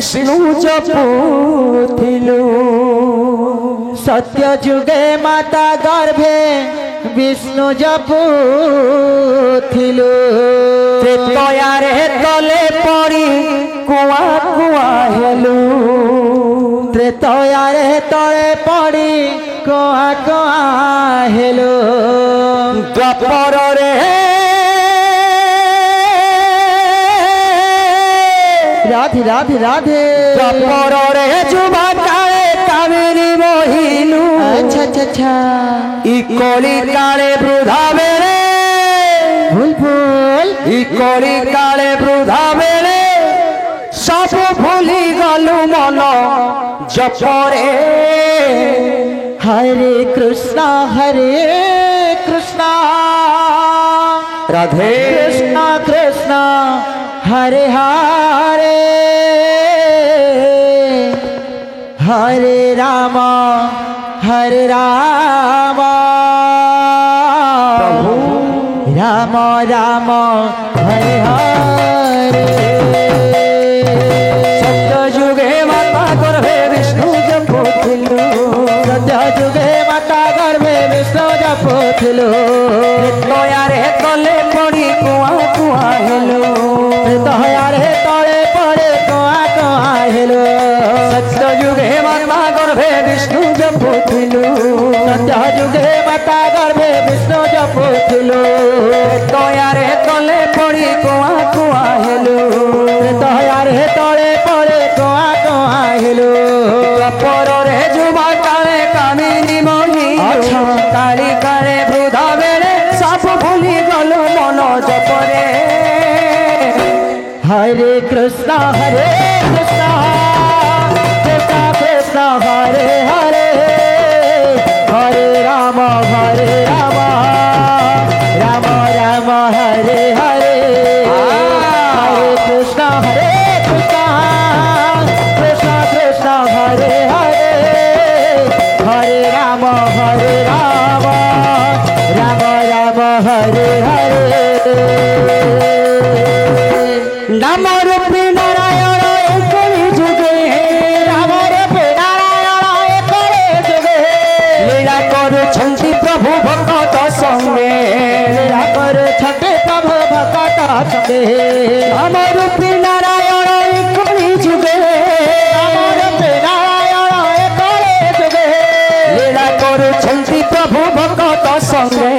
विष्णु जपुथिलु सत्य जुगे माता गर्भे विष्णु जपुथिलु त्रेतयारे तले पड़ी कुआ कुआ हेलु त्रेतयारे तले पड़ी कुआ कुआ हेलु द्वापर रे राधे राधे राधे द्वापर रे जुबा काले कावेरी मोहिलु अच्छा अच्छा अच्छा ई कोली काले वृद्धा बेले भूल भूल ई कोली काले वृद्धा बेले सब भूली गलु मन जपरे हरे कृष्णा राधे कृष्णा कृष्णा हरे हरे हरे राम प्रभु राम राम हरे हरे सत्य जुगे माता गर्भे विष्णु जपुथिलु सत्य जुगे माता गर्भे विष्णु जपुथिलु त्रेतयारे तले पड़ी कुआ कुआ हेलु त्रेतयारे तले पड़े कुआ कुआ हेलु सत्य जुगे माता गर्भे विष्णु जपुथिलु सत्य जुगे माता गर्भे विष्णु जपुथिलु त्रेतयारे तले पड़ी कुआ कुआ हेलु त्रेतयारे तले पड़े कुआ कुआ हेलु द्वापर रे जुबा काले कामिनी मोही काली काले वृद्धा बेले सब भूली गलु मन जपरे हरे कृष्णा कृष्णा कृष्ण हरे हरे हरे राम राम राम हरे हरे हरे कृष्णा कृष्ण कृष्ण हरे हरे हरे राम राम राम हरे हरे नाम रूपी नारायण एक जुगे राम रूपी नारायण एक जुगे लीला करुछंती प्रभु भक्त संगे लीला करुछंती प्रभु भक्त संगे नाम रूपी नारायण एक जुगे राम रूपी नारायण एक जुगे लीला करुछंती प्रभु भक्त संगे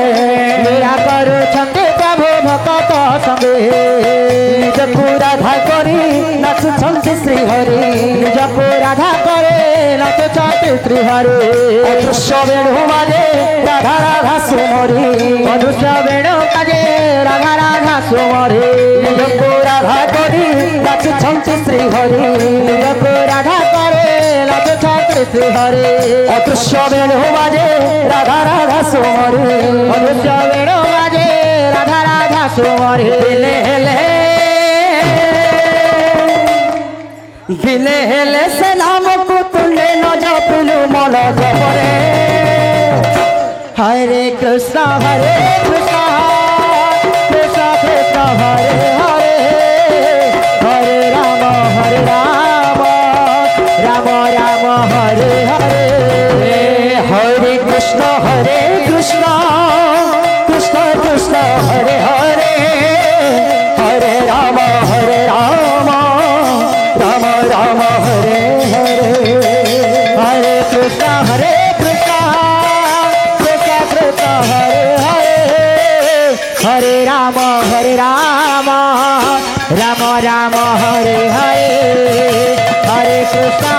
लीला करुछंती प्रभु भक्त संगे निजकु राधा करी नाचुछंती श्री हरि निजकु राधा करे नाचुछंती श्री हरि अदृश्य वेणु बाजे राधा राधा सुमरी अदृश्य वेणु बाजे राधा राधा सुमरी निजकु राधा करी नाचुछंती श्री हरि निजकु राधा करे नाचुछंती श्री हरि अदृश्य वेणु बाजे राधा राधा सुमरी अदृश्य वेणु बाजे राधा राधा सुमरी ले गिले हेले से नाम को तुले न जपिलु मन जपरे हरे कृष्णा कृष्ण कृष्ण कृष्ण हरे हरे हरे राम राम राम हरे हरे हरे कृष्ण कृष्ण कृष्ण हरे हरे हरे राम राम राम हरे हरे हरे कृष्ण कृष्ण कृष्ण हरे हरे हरे राम राम राम हरे हरे हरे कृष्ण